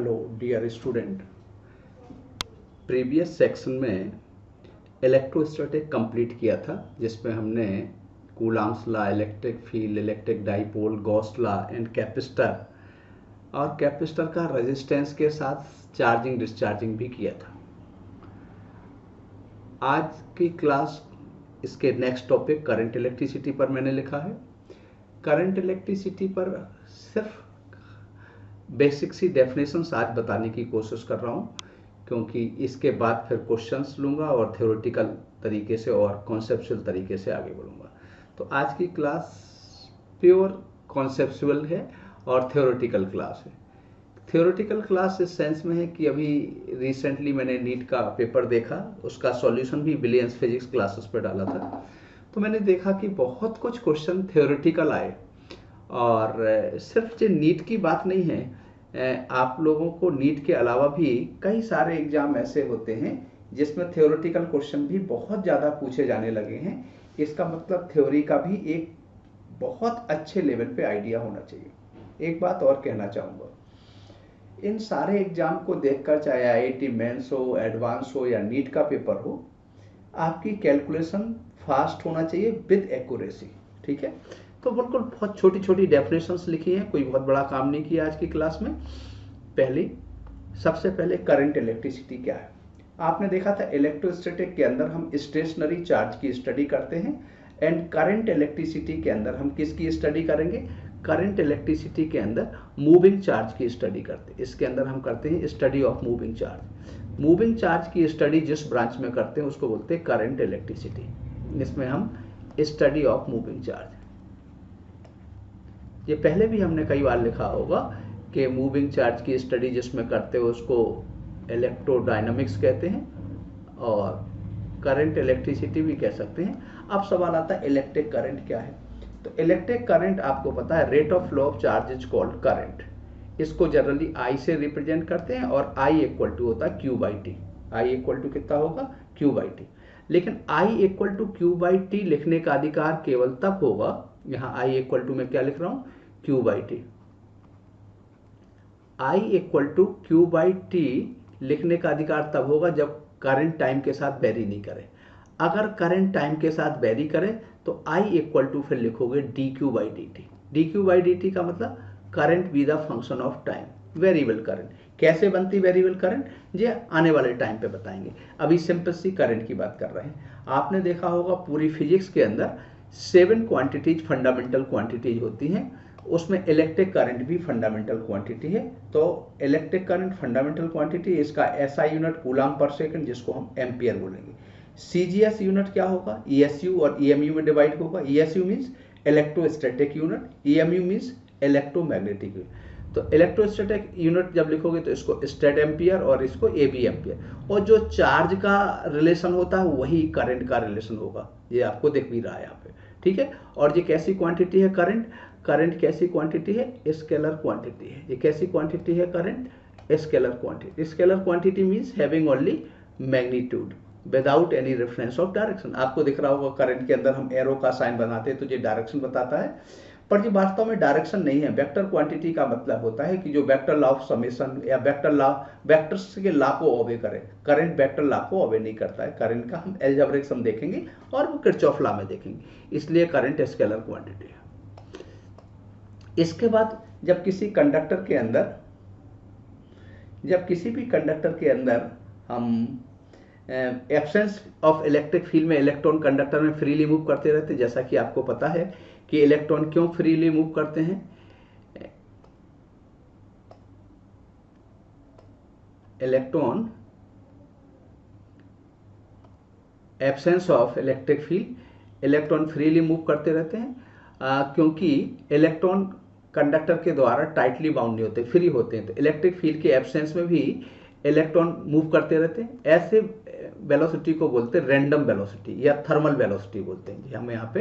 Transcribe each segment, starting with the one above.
Hello dear student, previous section में electrostatic complete किया था जिसमें हमने Coulomb's law, electric field, electric dipole, Gauss law and capacitor और कैपेसिटर का रेजिस्टेंस के साथ चार्जिंग डिस्चार्जिंग भी किया था। आज की क्लास इसके नेक्स्ट टॉपिक करंट इलेक्ट्रिसिटी पर मैंने लिखा है। करंट इलेक्ट्रिसिटी पर सिर्फ बेसिक सी डेफिनेशंस आज बताने की कोशिश कर रहा हूँ, क्योंकि इसके बाद फिर क्वेश्चंस लूँगा और थ्योरेटिकल तरीके से और कॉन्सेप्चुअल तरीके से आगे बढ़ूँगा। तो आज की क्लास प्योर कॉन्सेप्चुअल है और थ्योरेटिकल क्लास है। थ्योरेटिकल क्लास इस सेंस में है कि अभी रिसेंटली मैंने नीट का पेपर देखा, उसका सॉल्यूशन भी विलियम्स फिजिक्स क्लासेस पर डाला था। तो मैंने देखा कि बहुत कुछ क्वेश्चन थ्योरेटिकल आए और सिर्फ ये नीट की बात नहीं है, आप लोगों को नीट के अलावा भी कई सारे एग्जाम ऐसे होते हैं जिसमें थ्योरेटिकल क्वेश्चन भी बहुत ज़्यादा पूछे जाने लगे हैं। इसका मतलब थ्योरी का भी एक बहुत अच्छे लेवल पे आइडिया होना चाहिए। एक बात और कहना चाहूँगा, इन सारे एग्जाम को देखकर, चाहे आईआईटी मेंस हो, एडवांस हो या नीट का पेपर हो, आपकी कैलकुलेशन फास्ट होना चाहिए विद एक्यूरेसी। ठीक है, तो बिल्कुल बहुत छोटी छोटी डेफिनेशंस लिखी हैं, कोई बहुत बड़ा काम नहीं किया आज की क्लास में। सबसे पहले करंट इलेक्ट्रिसिटी क्या है। आपने देखा था इलेक्ट्रोस्टैटिक के अंदर हम स्टेशनरी चार्ज की स्टडी करते हैं एंड करंट इलेक्ट्रिसिटी के अंदर हम किसकी स्टडी करेंगे? करंट इलेक्ट्रिसिटी के अंदर मूविंग चार्ज की स्टडी करते हैं। इसके अंदर हम करते हैं study of moving charge. Moving charge की स्टडी जिस ब्रांच में करते हैं उसको बोलते हैं करंट इलेक्ट्रिसिटी। इसमें हम स्टडी ऑफ मूविंग चार्ज, ये पहले भी हमने कई बार लिखा होगा कि मूविंग चार्ज की स्टडी जिसमें करते हो उसको इलेक्ट्रोडायनामिक्स कहते हैं और करंट इलेक्ट्रिसिटी भी कह सकते हैं। अब सवाल आता है इलेक्ट्रिक करंट क्या है। तो इलेक्ट्रिक करंट आपको पता है rate of flow of charge is called current. इसको जनरली आई से रिप्रेजेंट करते हैं और आई इक्वल टू होता है Q by T. I equal to कितना होगा? Q by T. लेकिन I equal to Q by T लिखने का अधिकार केवल तब होगा, यहाँ आई इक्वल टू में क्या लिख रहा हूं? Q by T. I equal to Q by T लिखने का अधिकार तब होगा जब करंट टाइम के साथ वेरी नहीं करे। अगर करंट टाइम के साथ वेरी करे तो आई इक्वल टू फिर लिखोगे D Q by D T. D Q by D T का मतलब current be the function of time, variable current. कैसे बनती वेरिएबल करंट, ये आने वाले टाइम पे बताएंगे। अभी सिंपल सी करंट की बात कर रहे हैं। आपने देखा होगा पूरी फिजिक्स के अंदर 7 क्वांटिटीज फंडामेंटल क्वांटिटीज होती हैं, उसमें इलेक्ट्रिक करंट भी फंडामेंटल क्वांटिटी है। तो इलेक्ट्रिक करंट फंडामेंटल क्वांटिटी, इसका एसआई यूनिट कूलॉम पर सेकंड, जिसको हम एम्पियर बोलेंगे। सीजीएस यूनिट क्या होगा? ईएसयू और ईएमयू में डिवाइड होगा। ईएसयू means electrostatic unit, EMU means electromagnetic unit. तो इलेक्ट्रोस्टैटिक यूनिट जब लिखोगे तो इसको स्टेट एम्पियर और इसको एबी एम्पियर, और जो चार्ज का रिलेशन होता है वही करंट का रिलेशन होगा। ये आपको दिख भी रहा है यहाँ पे, ठीक है। और ये कैसी क्वांटिटी है करंट? करंट कैसी क्वांटिटी है? स्केलर क्वांटिटी है। ये कैसी क्वांटिटी है current? Scalar quantity. Scalar quantity means having only magnitude without any reference of direction. आपको दिख रहा होगा करंट के अंदर हम एरो का साइन बनाते हैं तो ये डायरेक्शन बताता है, पर ये वास्तव में डायरेक्शन नहीं है। वेक्टर क्वांटिटी का मतलब होता है कि जो वेक्टर लॉ ऑफ समेशन या वेक्टर लॉ, वेक्टर्स के लॉ को ओबे करे। करंट वेक्टर लॉ को ओबे नहीं करता है। करंट का हम अलजेब्रिक सम देखेंगे और वो किरचॉफ लॉ में देखेंगे, इसलिए करंट स्केलर क्वांटिटी है। इसके बाद जब किसी कंडक्टर के अंदर, जब किसी भी कंडक्टर के अंदर हम एब्सेंस ऑफ इलेक्ट्रिक फील्ड में इलेक्ट्रॉन कंडक्टर में फ्रीली मूव करते रहते हैं। जैसा कि आपको पता है कि इलेक्ट्रॉन क्यों फ्रीली मूव करते हैं? Electron absence of electric field, electron freely move करते रहते हैं क्योंकि इलेक्ट्रॉन कंडक्टर के द्वारा टाइटली बाउंड नहीं होते, फ्री होते हैं। तो इलेक्ट्रिक फील्ड के एब्सेंस में भी इलेक्ट्रॉन मूव करते रहते हैं। ऐसे वेलोसिटी को बोलते हैं रैंडम वेलोसिटी या थर्मल वेलोसिटी बोलते हैं। हम यहाँ पे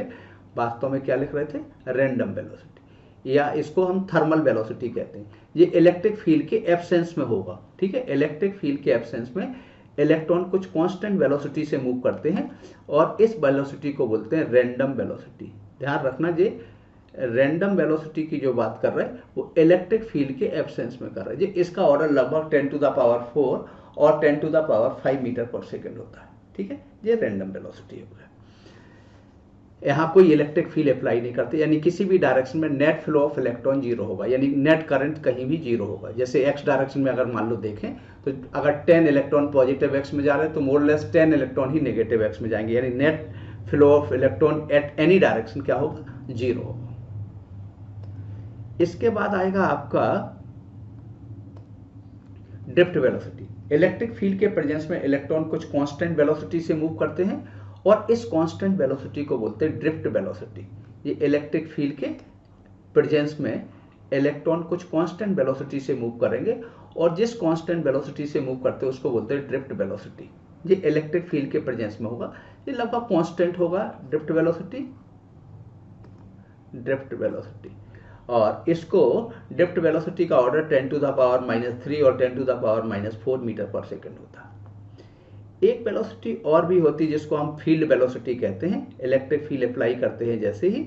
वास्तव में क्या लिख रहे थे? रैंडम वेलोसिटी, या इसको हम थर्मल वेलोसिटी कहते हैं। ये इलेक्ट्रिक फील्ड के एब्सेंस में होगा, ठीक है। इलेक्ट्रिक फील्ड के एब्सेंस में इलेक्ट्रॉन कुछ कांस्टेंट वेलोसिटी से मूव करते हैं और इस वेलोसिटी को बोलते हैं रैंडम वेलोसिटी। ध्यान रखना, ये रैंडम वेलोसिटी की जो बात कर रहे हैं वो इलेक्ट्रिक फील्ड के एब्सेंस में कर रहे हैं। जी इसका ऑर्डर लगभग 10⁴ और 10⁵ मीटर पर सेकेंड होता है। ठीक है, ये रैंडम वेलोसिटी हो गया। यहाँ कोई इलेक्ट्रिक फील्ड अप्लाई नहीं करते, यानी किसी भी डायरेक्शन में net flow of electron zero होगा, यानी नेट करंट कहीं भी जीरो होगा। जैसे एक्स डायरेक्शन में अगर मान लो देखें तो अगर 10 इलेक्ट्रॉन पॉजिटिव एक्स में जा रहे हैं तो मोर लेस 10 इलेक्ट्रॉन ही नेगेटिव एक्स में जाएंगे, यानी net flow of electron at any direction क्या होगा, जीरो होगा। इसके बाद आएगा आपका ड्रिफ्ट वेलोसिटी। इलेक्ट्रिक फील्ड के प्रेजेंस में इलेक्ट्रॉन कुछ कांस्टेंट वेलोसिटी से मूव करते हैं और इस कांस्टेंट वेलोसिटी को बोलते हैं ड्रिफ्ट वेलोसिटी। ये इलेक्ट्रिक फील्ड के प्रेजेंस में इलेक्ट्रॉन कुछ कांस्टेंट वेलोसिटी से मूव करेंगे और जिस कांस्टेंट वेलोसिटी से मूव करते हैं उसको बोलते हैं ड्रिफ्ट वेलोसिटी। ये इलेक्ट्रिक फील्ड के प्रेजेंस में होगा, ये लगभग कांस्टेंट होगा ड्रिफ्ट वेलोसिटी। और इसको ड्रिफ्ट वेलोसिटी का ऑर्डर 10⁻³ और 10⁻⁴ मीटर पर सेकेंड होता है। एक वेलोसिटी और भी होती है जिसको हम फील्ड वेलोसिटी कहते हैं। इलेक्ट्रिक फील्ड अप्लाई करते हैं जैसे ही,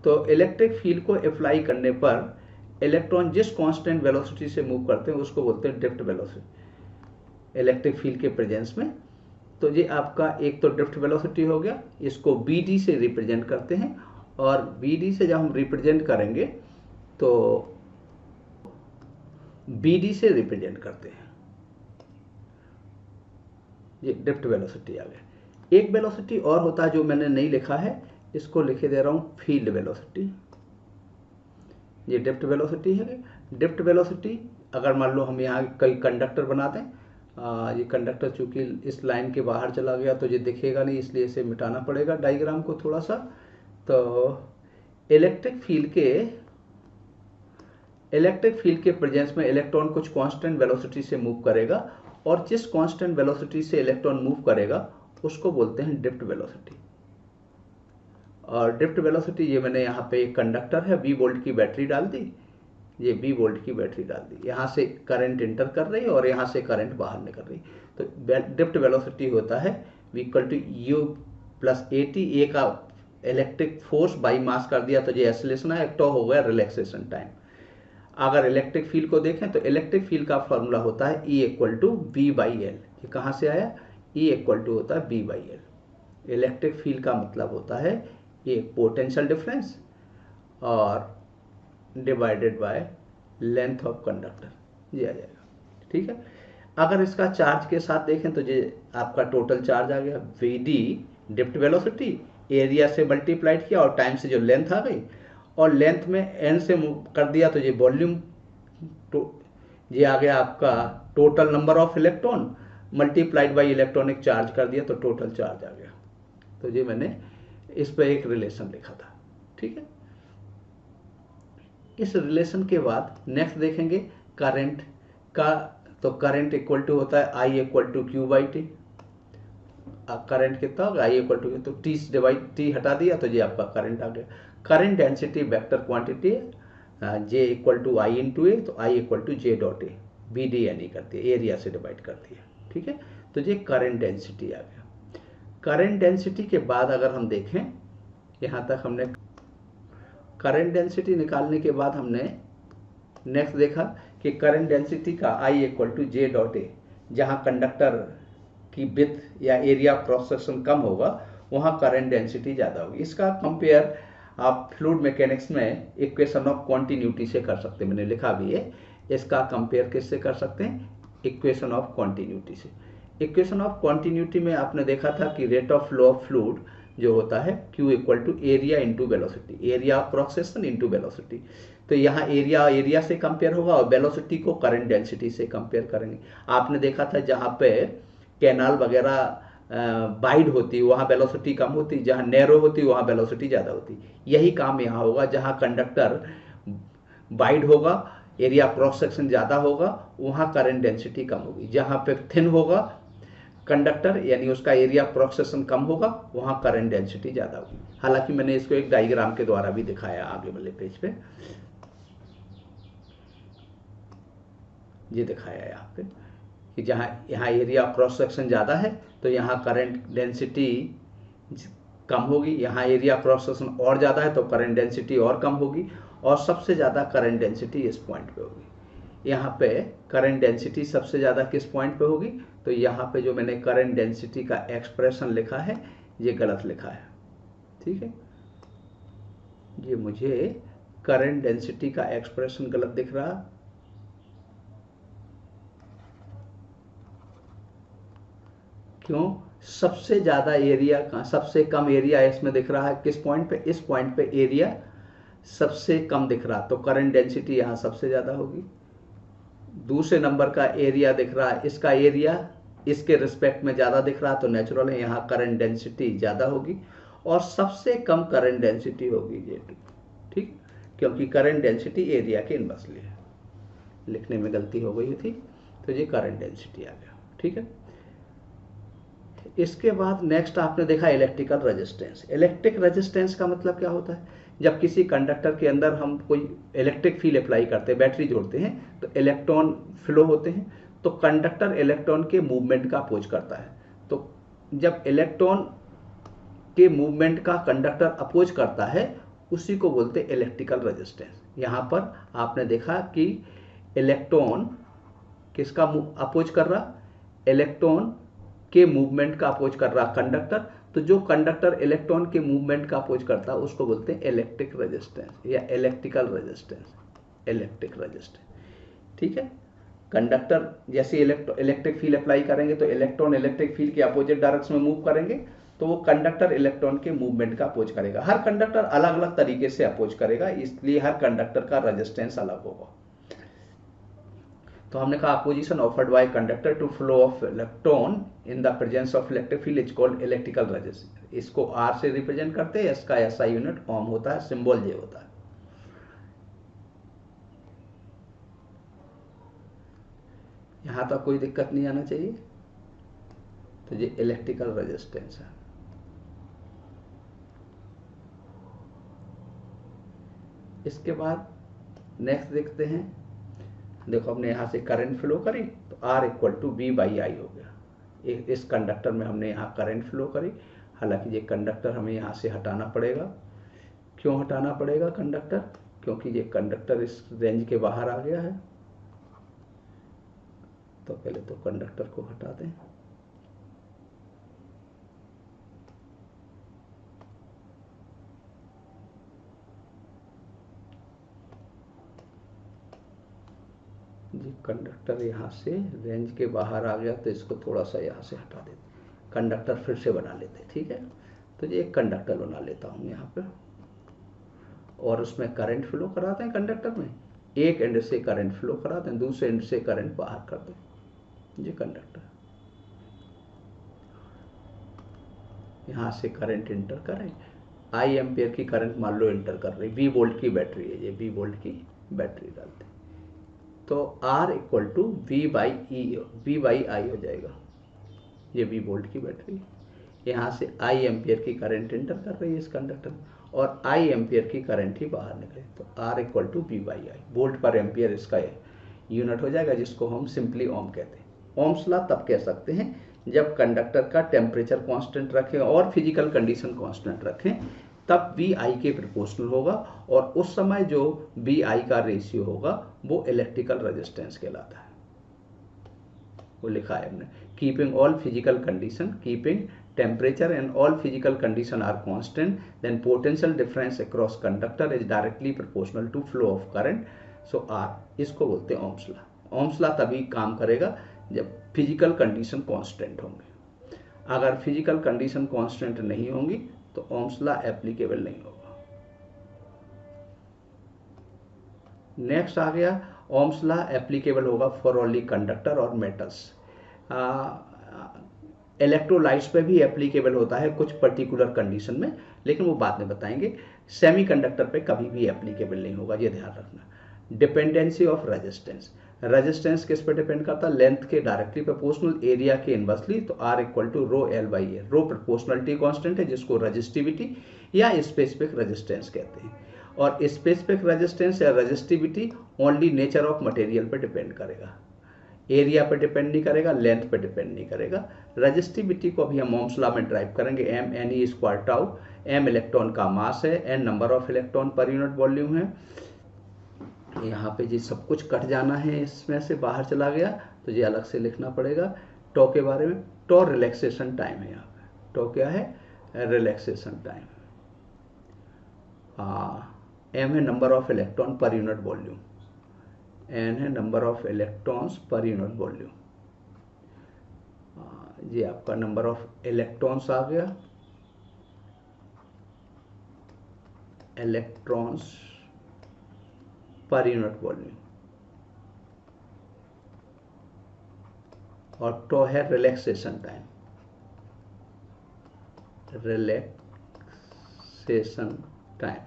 तो इलेक्ट्रिक फील्ड को अप्लाई करने पर इलेक्ट्रॉन जिस कांस्टेंट वेलोसिटी से मूव करते हैं उसको बोलते हैं ड्रिफ्ट वेलोसिटी इलेक्ट्रिक फील्ड के प्रेजेंस में। तो ये आपका एक तो ड्रिफ्ट वेलोसिटी हो गया, इसको BD से रिप्रेजेंट करते हैं और BD से जब हम रिप्रेजेंट करेंगे तो BD से रिप्रेजेंट करते हैं, ये ड्रिफ्ट वेलोसिटी आ गया। एक वेलोसिटी और होता है जो मैंने नहीं लिखा है, इसको लिखे दे रहा हूं फील्ड वेलोसिटी। ये ड्रिफ्ट वेलोसिटी है। ड्रिफ्ट वेलोसिटी अगर मान लो हम यहाँ कई कंडक्टर बना दें, ये कंडक्टर चूंकि इस लाइन के बाहर चला गया तो ये दिखेगा नहीं, इसलिए इसे मिटाना पड़ेगा डायग्राम को थोड़ा सा। तो इलेक्ट्रिक फील्ड के प्रेजेंस में इलेक्ट्रॉन कुछ कांस्टेंट वेलोसिटी से मूव करेगा और जिस कांस्टेंट वेलोसिटी से इलेक्ट्रॉन मूव करेगा उसको बोलते हैं ड्रिफ्ट वेलोसिटी। और ड्रिफ्ट वेलोसिटी, ये मैंने यहाँ पे एक कंडक्टर है, 20 वोल्ट की बैटरी डाल दी, ये 20 वोल्ट की बैटरी डाल दी, यहाँ से करंट इंटर कर रही है और यहाँ से करंट बाहर निकल रही। तो ड्रिफ्ट वेलोसिटी होता है U + AT। ए का इलेक्ट्रिक फोर्स बाई मास कर दिया तो ये एक्सेलरेशन है, एक हो गया रिलैक्सेशन टाइम। अगर इलेक्ट्रिक फील्ड को देखें तो इलेक्ट्रिक फील्ड का फॉर्मूला होता है E = V/L। ये कहाँ से आया, E होता है V/L। इलेक्ट्रिक फील्ड का मतलब होता है ये पोटेंशियल डिफरेंस और divided by length of conductor, ये आ जाएगा। ठीक है, अगर इसका चार्ज के साथ देखें तो ये आपका टोटल चार्ज आ गया VD, ड्रिफ्ट वेलोसिटी, एरिया से मल्टीप्लाइड किया और टाइम से जो लेंथ आ गई, और लेंथ में n से कर दिया तो ये वॉल्यूम, तो ये आ गया आपका total number of electron multiplied by electronic charge कर दिया तो टोटल चार्ज आ गया। तो ये मैंने इस पर एक रिलेशन लिखा था। ठीक है, इस रिलेशन के बाद नेक्स्ट देखेंगे करंट का। तो करंट इक्वल टू होता है I = Q/T। करंट कितना होगा, I = तो T हटा दिया तो ये आपका करंट आ गया। करंट डेंसिटी वेक्टर क्वांटिटी है, J = I × A, तो I = J.A। BD करती है, एरिया से डिवाइड करती है। ठीक है, तो ये करंट डेंसिटी आ गया। करंट डेंसिटी के बाद अगर हम देखें, यहाँ तक हमने करंट डेंसिटी निकालने के बाद हमने नेक्स्ट देखा कि करंट डेंसिटी का I = J.A, जहाँ कंडक्टर की विड्थ या एरिया क्रॉस सेक्शन कम होगा वहाँ करंट डेंसिटी ज़्यादा होगी। इसका कंपेयर आप फ्लूइड मैकेनिक्स में इक्वेशन ऑफ कॉन्टिन्यूटी से कर सकते हैं, मैंने लिखा भी है। इसका कंपेयर किससे कर सकते हैं, इक्वेशन ऑफ कॉन्टिन्यूटी से। इक्वेशन ऑफ कॉन्टिन्यूटी में आपने देखा था कि rate of flow of fluid जो होता है Q = area × velocity, area of cross section × velocity. तो यहाँ एरिया से कंपेयर होगा और वेलोसिटी को करंट डेंसिटी से कंपेयर करेंगे। आपने देखा था जहाँ पे कैनाल वगैरह वाइड होती है वहाँ वेलोसिटी कम होती, जहाँ नैरो होती वहाँ वेलोसिटी ज़्यादा होती। यही काम यहाँ होगा, जहाँ कंडक्टर वाइड होगा, एरिया क्रॉस सेक्शन ज़्यादा होगा, वहाँ करंट डेंसिटी कम होगी। जहाँ पे थिन होगा कंडक्टर यानी उसका एरिया क्रॉस सेक्शन कम होगा, वहाँ करंट डेंसिटी ज़्यादा होगी। हालांकि मैंने इसको एक डायग्राम के द्वारा भी दिखाया आगे वाले पेज पे, ये दिखाया है यहाँ पे कि जहाँ यहाँ एरिया क्रॉस सेक्शन ज़्यादा है तो यहाँ करंट डेंसिटी कम होगी, यहाँ एरिया क्रॉस सेक्शन और ज़्यादा है तो करंट डेंसिटी और कम होगी, और सबसे ज़्यादा करंट डेंसिटी इस पॉइंट पे होगी। यहाँ पे करंट डेंसिटी सबसे ज़्यादा किस पॉइंट पे होगी, तो यहाँ पे जो मैंने करंट डेंसिटी का एक्सप्रेशन लिखा है ये गलत लिखा है, ठीक है, ये मुझे करंट डेंसिटी का एक्सप्रेशन गलत दिख रहा, क्यों, सबसे ज़्यादा एरिया का सबसे कम एरिया इसमें दिख रहा है किस पॉइंट पे, इस पॉइंट पे एरिया सबसे कम दिख रहा, तो करंट डेंसिटी यहाँ सबसे ज़्यादा होगी। दूसरे नंबर का एरिया दिख रहा है, इसका एरिया इसके रिस्पेक्ट में ज़्यादा दिख रहा, तो नेचुरल है यहाँ करंट डेंसिटी ज़्यादा होगी, और सबसे कम करंट डेंसिटी होगी ये, ठीक, क्योंकि करंट डेंसिटी एरिया के इनवर्सली है, लिखने में गलती हो गई थी, तो ये करंट डेंसिटी आ गया, ठीक है। इसके बाद नेक्स्ट आपने देखा इलेक्ट्रिकल रेजिस्टेंस। इलेक्ट्रिक रेजिस्टेंस का मतलब क्या होता है, जब किसी कंडक्टर के अंदर हम कोई इलेक्ट्रिक फील्ड अप्लाई करते हैं, बैटरी जोड़ते हैं, तो इलेक्ट्रॉन फ्लो होते हैं, तो कंडक्टर इलेक्ट्रॉन के मूवमेंट का अपोज करता है, तो जब इलेक्ट्रॉन के मूवमेंट का कंडक्टर अपोज करता है उसी को बोलते हैं इलेक्ट्रिकल रेजिस्टेंस। यहाँ पर आपने देखा कि इलेक्ट्रॉन किसका अपोज कर रहा, इलेक्ट्रॉन के मूवमेंट का अपोज कर रहा कंडक्टर, तो जो कंडक्टर इलेक्ट्रॉन के मूवमेंट का अपोज करता है उसको बोलते हैं इलेक्ट्रिक रेजिस्टेंस या इलेक्ट्रिकल रेजिस्टेंस, इलेक्ट्रिक रेजिस्टेंस, ठीक है। कंडक्टर जैसे इलेक्ट्रिक फील्ड अप्लाई करेंगे तो इलेक्ट्रॉन इलेक्ट्रिक फील्ड के अपोजिट डायरेक्शन में मूव करेंगे, तो वो कंडक्टर इलेक्ट्रॉन के मूवमेंट का अपोज करेगा। हर कंडक्टर अलग अलग तरीके से अपोज करेगा, इसलिए हर कंडक्टर का रेजिस्टेंस अलग होगा। तो हमने कहा opposition offered by conductor to flow of electron in the presence of electric field is called electrical resistance. इसको आर से रिप्रेजेंट करते हैं, इसका एसआई यूनिट ओम होता है, सिंबल जे होता है। यहां तक कोई दिक्कत नहीं आना चाहिए, तो ये इलेक्ट्रिकल रेजिस्टेंस है। इसके बाद नेक्स्ट देखते हैं, देखो हमने यहाँ से करंट फ्लो करी तो R equal to V by I हो गया। इस कंडक्टर में हमने यहाँ करंट फ्लो करी, हालांकि ये कंडक्टर हमें यहाँ से हटाना पड़ेगा। क्यों हटाना पड़ेगा कंडक्टर, क्योंकि ये कंडक्टर इस रेंज के बाहर आ गया है, तो पहले तो कंडक्टर को हटा दें। जी कंडक्टर यहाँ से रेंज के बाहर आ गया, तो इसको थोड़ा सा यहाँ से हटा देते, कंडक्टर फिर से बना लेते, ठीक है। तो ये एक कंडक्टर बना लेता हूँ यहाँ पे, और उसमें करंट फ्लो कराते हैं कंडक्टर में, एक एंड से करंट फ्लो कराते हैं, दूसरे एंड से करंट बाहर कर दें। ये कंडक्टर यहाँ से करंट इंटर करें, आई एम्पियर की करंट मान लो इंटर कर रही, 20 वोल्ट की बैटरी है, ये 20 वोल्ट की बैटरी डालते, तो R equal to V by I हो जाएगा। ये 20 वोल्ट की बैटरी, यहाँ से आई एम्पियर की करंट इंटर कर रही है इस कंडक्टर में, और आई एम्पियर की करंट ही बाहर निकले, तो R equal to V by I, volt पर एम्पियर इसका यूनिट हो जाएगा, जिसको हम सिंपली ओम कहते हैं। ओम्स लॉ तब कह सकते हैं जब कंडक्टर का टेम्परेचर कांस्टेंट रखें और फिजिकल कंडीशन कांस्टेंट रखें, तब वी आई के प्रोपोर्शनल होगा, और उस समय जो वी आई का रेशियो होगा वो इलेक्ट्रिकल रेजिस्टेंस कहलाता है। वो लिखा है हमने, keeping all physical condition, keeping temperature and all physical condition are constant, then potential difference across conductor is directly proportional to flow of current, so R, इसको बोलते हैं ओम्स लॉ। ओम्स लॉ तभी काम करेगा जब फिजिकल कंडीशन कांस्टेंट होंगे। अगर physical condition constant नहीं होंगी तो ओम्स लॉ एप्लीकेबल नहीं होगा। नेक्स्ट आ गया, ओम्स लॉ एप्लीकेबल होगा फॉर ओनली कंडक्टर और मेटल्स। इलेक्ट्रोलाइट्स पे भी एप्लीकेबल होता है कुछ पर्टिकुलर कंडीशन में, लेकिन वो बाद में बताएंगे। सेमीकंडक्टर पे कभी भी एप्लीकेबल नहीं होगा, ये ध्यान रखना। डिपेंडेंसी ऑफ रेजिस्टेंस, रेजिस्टेंस किस पे डिपेंड करता है, लेंथ के डायरेक्टली प्रोपोर्शनल, एरिया के इनवर्सली, तो R equal to rho L by A. Rho proportionality constant है, जिसको रेजिस्टिविटी या स्पेसिफिक रेजिस्टेंस कहते हैं, और स्पेसिफिक रेजिस्टेंस या resistivity only nature of material पे डिपेंड करेगा। एरिया पे डिपेंड नहीं करेगा, लेंथ पे डिपेंड नहीं करेगा। रजिस्टिविटी को अभी हम ओम्स लॉ में ड्राइव करेंगे। M N E square tau, M electron का मास है, N number of electron per unit volume है। यहाँ पे जी सब कुछ कट जाना है, इसमें से बाहर चला गया तो ये अलग से लिखना पड़ेगा। टॉ के बारे में, टॉ रिलैक्सेशन टाइम है। यहाँ पे टॉ क्या है? Relaxation time. एम है number of electron per unit volume, N है number of electrons per unit volume. ये आपका नंबर ऑफ इलेक्ट्रॉन्स आ गया, इलेक्ट्रॉन्स पर यूनिट वॉल्यूम। और टॉ है रिलैक्सेशन टाइम, रिलैक्सेशन टाइम।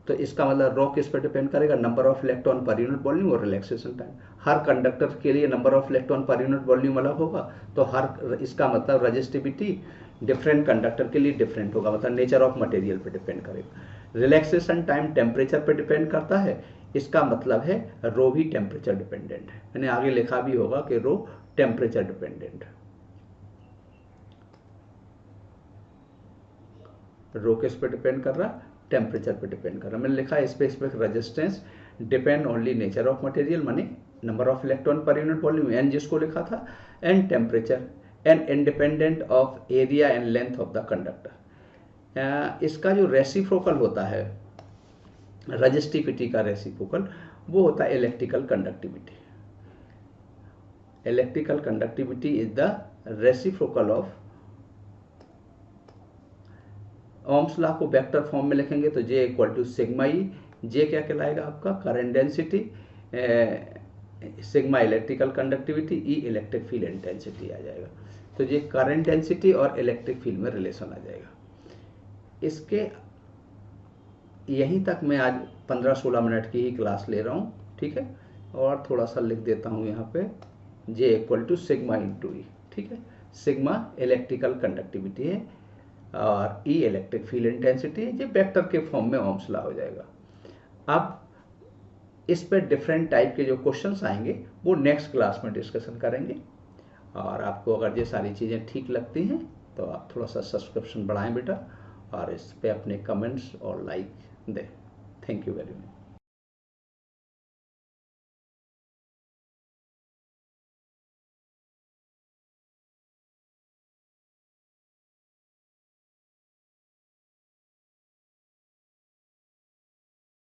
तो इसका मतलब रॉ किस पर डिपेंड करेगा? Number of electron per unit volume और रिलैक्सेशन टाइम। हर कंडक्टर के लिए number of electron per unit volume अलग होगा, तो हर इसका मतलब रजिस्टिविटी डिफरेंट कंडक्टर के लिए डिफरेंट होगा, मतलब नेचर ऑफ मटेरियल पे डिपेंड करेगा। रिलैक्सेशन टाइम टेम्परेचर पे डिपेंड करता है, इसका मतलब है रो भी टेम्परेचर डिपेंडेंट है। मैंने आगे लिखा भी होगा कि रो टेम्परेचर डिपेंडेंट है। रो किस पे डिपेंड कर रहा? टेम्परेचर पे डिपेंड कर रहा है। मैंने लिखा है specific resistance depend only nature of material, माने number of electron per unit volume N जिसको लिखा था, and temperature, and independent of area and length of the conductor. इसका जो रेसिप्रोकल होता है, रजिस्टिविटी का रेसिप्रोकल, वो होता है electrical conductivity. Electrical conductivity is the reciprocal of, Ohm's law को वेक्टर फॉर्म में लिखेंगे तो J equal to sigma E. J क्या कहलाएगा आपका? Current density, sigma electrical conductivity, E electric field intensity आ जाएगा। तो ये करंट डेंसिटी और इलेक्ट्रिक फील्ड में रिलेशन आ जाएगा। इसके यहीं तक मैं आज 15-16 मिनट की ही क्लास ले रहा हूँ, ठीक है। और थोड़ा सा लिख देता हूँ यहाँ पे, J equal to sigma into E, ठीक है। सिग्मा इलेक्ट्रिकल कंडक्टिविटी है और ई इलेक्ट्रिक फील्ड इंटेंसिटी, ये वेक्टर के फॉर्म में ओम्स लॉ हो जाएगा। अब इस पर डिफरेंट टाइप के जो क्वेश्चंस आएंगे वो नेक्स्ट क्लास में डिस्कशन करेंगे। और आपको अगर ये सारी चीज़ें ठीक लगती हैं तो आप थोड़ा सा सब्सक्रिप्शन बढ़ाएं बेटा, और इस पे अपने कमेंट्स और लाइक दें। Thank you very much.